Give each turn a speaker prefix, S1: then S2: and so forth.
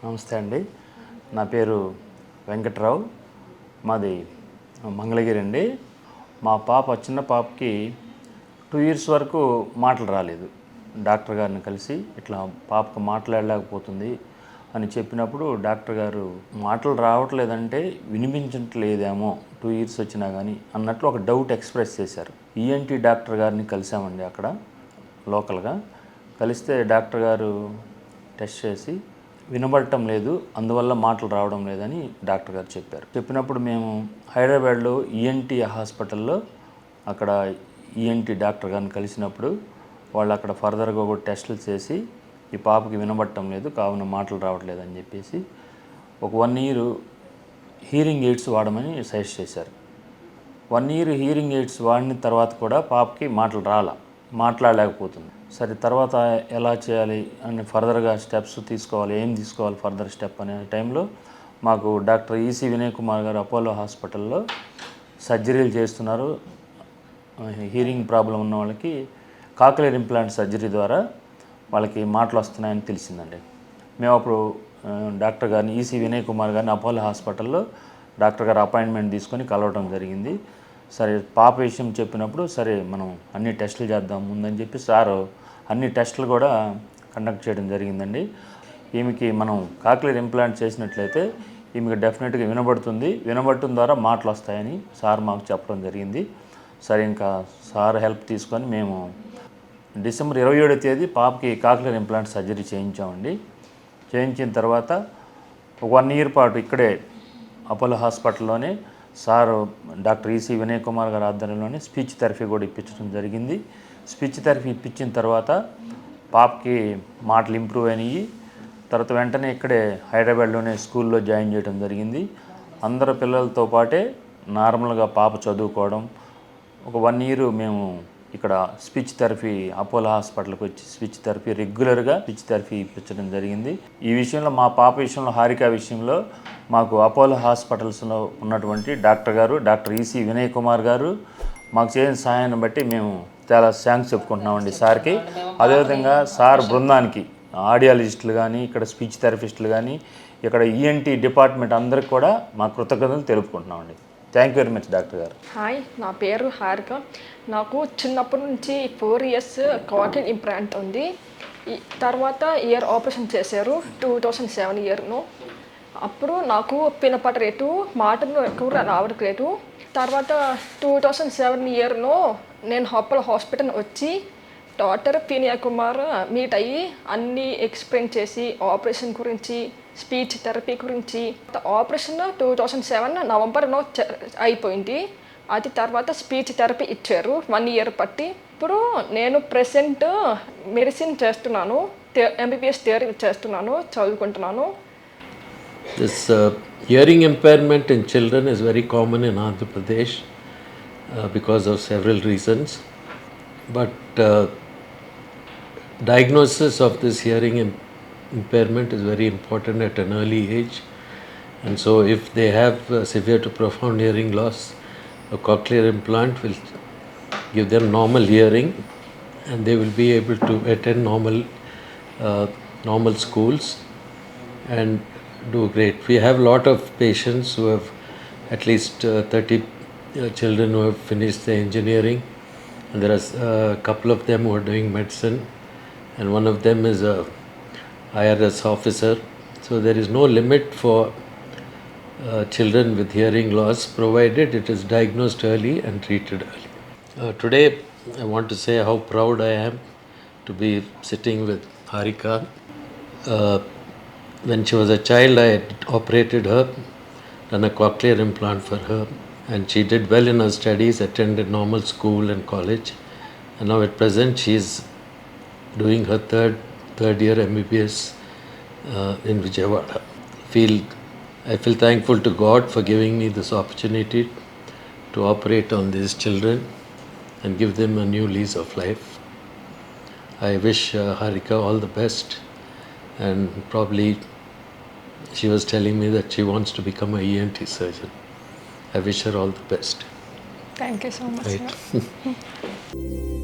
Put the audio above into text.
S1: నమస్తే అండి. నా పేరు వెంకట్రావు. మాది మంగళగిరి అండి. మా చిన్న పాపకి 2 ఇయర్స్ వరకు మాటలు రాలేదు. డాక్టర్ గారిని కలిసి ఇట్లా పాపకు మాట్లాడలేకపోతుంది అని చెప్పినప్పుడు డాక్టర్ గారు మాటలు రావట్లేదంటే వినిపించట్లేదేమో 2 ఇయర్స్ వచ్చినా కానీ అన్నట్లు ఒక డౌట్ ఎక్స్ప్రెస్ చేశారు. ఈఎన్టీ డాక్టర్ గారిని కలిసామండి అక్కడ లోకల్గా. కలిస్తే డాక్టర్ గారు టెస్ట్ చేసి వినబడటం లేదు, అందువల్ల మాటలు రావడం లేదని డాక్టర్ గారు చెప్పారు. చెప్పినప్పుడు మేము హైదరాబాద్లో ఈఎన్టీ హాస్పిటల్లో అక్కడ ఈఎన్టీ డాక్టర్ గారిని కలిసినప్పుడు వాళ్ళు అక్కడ ఫర్దర్గా ఒక టెస్టులు చేసి ఈ పాపకి వినబడటం లేదు కావున మాటలు రావట్లేదు అని చెప్పేసి ఒక 1 ఇయర్ హీరింగ్ ఎయిడ్స్ వాడమని సజెస్ట్ చేశారు. 1 ఇయర్ హీరింగ్ ఎయిడ్స్ వాడిన తర్వాత కూడా పాపకి మాట్లాడలేకపోతుంది. సరే తర్వాత ఎలా చేయాలి అని ఫర్దర్గా స్టెప్స్ తీసుకోవాలి, ఏం తీసుకోవాలి ఫర్దర్ స్టెప్ అనే టైంలో మాకు డాక్టర్ ఈసీ వినయ్ కుమార్ గారు అపోలో హాస్పిటల్లో సర్జరీలు చేస్తున్నారు. హీరింగ్ ప్రాబ్లం ఉన్న వాళ్ళకి కాక్లియర్ ఇంప్లాంట్ సర్జరీ ద్వారా వాళ్ళకి మాటలు వస్తున్నాయని తెలిసిందండి. మేము అప్పుడు డాక్టర్ గారిని ఈసీ వినయ్ కుమార్ గారిని అపోలో హాస్పిటల్లో డాక్టర్ గారు అపాయింట్మెంట్ తీసుకొని కలవడం జరిగింది. సరే పాప విషయం చెప్పినప్పుడు సరే మనం అన్ని టెస్టులు చేద్దాం ముందని చెప్పి సారు అన్ని టెస్టులు కూడా కండక్ట్ చేయడం జరిగిందండి. ఈమెకి మనం కాక్లియర్ ఇంప్లాంట్ చేసినట్లయితే ఈమెకి డెఫినెట్గా వినబడటం ద్వారా మాటలు వస్తాయని సార్ మాకు చెప్పడం జరిగింది. సరే ఇంకా సార్ హెల్ప్ తీసుకొని మేము డిసెంబర్ 27వ తేదీ పాపకి కాక్లియర్ ఇంప్లాంట్ సర్జరీ చేయించామండి. చేయించిన తర్వాత 1 ఇయర్ పాటు ఇక్కడే అపోలో హాస్పిటల్లోనే sir doctor EC Vinay Kumar గారి ఆధ్వర్యంలోనే స్పీచ్ థెరపీ కూడా ఇప్పించడం జరిగింది. స్పీచ్ థెరపీ ఇప్పించిన తర్వాత పాపకి మాటలు ఇంప్రూవ్ అయినాయి. తర్వాత వెంటనే ఇక్కడే హైదరాబాద్లోనే స్కూల్లో జాయిన్ చేయడం జరిగింది. అందరు పిల్లలతో పాటే నార్మల్గా పాప చదువుకోవడం. ఒక 1 ఇయర్ మేము ఇక్కడ స్పీచ్ థెరపీ అపోలో హాస్పిటల్కి వచ్చి రెగ్యులర్గా స్పీచ్ థెరపీ ఇప్పించడం జరిగింది. ఈ విషయంలో మా పాప విషయంలో హారిక విషయంలో మాకు అపోలో హాస్పిటల్స్లో ఉన్నటువంటి డాక్టర్ ఈసీ వినయ్ కుమార్ గారు మాకు చేసిన సహాయాన్ని బట్టి మేము చాలా థ్యాంక్స్ చెప్పుకుంటున్నామండి సార్కి. అదేవిధంగా సార్ బృందానికి ఆడియాలజిస్టులు కానీ ఇక్కడ స్పీచ్ థెరపిస్టులు కానీ ఇక్కడ ఈఎన్టీ డిపార్ట్మెంట్ అందరికి కూడా మా కృతజ్ఞతలు తెలుపుకుంటున్నామండి. Thank you very much doctor గారు.
S2: హాయ్, నా పేరు హారిక. నాకు చిన్నప్పటి నుంచి 4 ఇయర్స్ కాక్లియర్ ఇంప్లాంట్ ఉంది. తర్వాత ఇయర్ ఆపరేషన్ చేశారు 2007 ఇయర్ను. అప్పుడు నాకు వినపడలేదు, మాటలు ఎక్కువ రావట్లేదు. తర్వాత 2007 ఇయర్లో నేను అపోలో హాస్పిటల్ వచ్చి డాక్టర్ వినయ్ కుమార్ మీట్ అయ్యి అన్నీ ఎక్స్ప్లెయిన్ చేసి ఆపరేషన్ గురించి, స్పీచ్ థెరపీ గురించి. ఆపరేషన్ 2007 నవంబర్లో అయిపోయింది. అది తర్వాత స్పీచ్ థెరపీ ఇచ్చారు 1 ఇయర్ పట్టి. ఇప్పుడు నేను ప్రెసెంట్ మెడిసిన్ చేస్తున్నాను, ఎంబీబీఎస్ థియరీ చేస్తున్నాను, చదువుకుంటున్నాను.
S3: This hearing impairment in children is very common in Andhra Pradesh because of several reasons. But diagnosis of this hearing impairment is very important at an early age. And so if they have severe to profound hearing loss, a cochlear implant will give them normal hearing and they will be able to attend normal schools and do great. We have a lot of patients who have at least 30 children who have finished their engineering, and there are a couple of them who are doing medicine, and one of them is a IRS officer. So there is no limit for children with hearing loss provided it is diagnosed early and treated early. Today I want to say how proud I am to be sitting with Harika. When she was a child, I had operated her, done a cochlear implant for her, and she did well in her studies, attended normal school and college, and now at present she is doing her third year MBBS in Vijayawada. I feel thankful to God for giving me this opportunity to operate on these children and give them a new lease of life. I wish Harika all the best, and probably she was telling me that she wants to become a ENT surgeon. I wish her all the best.
S2: Thank you so much.
S3: Right.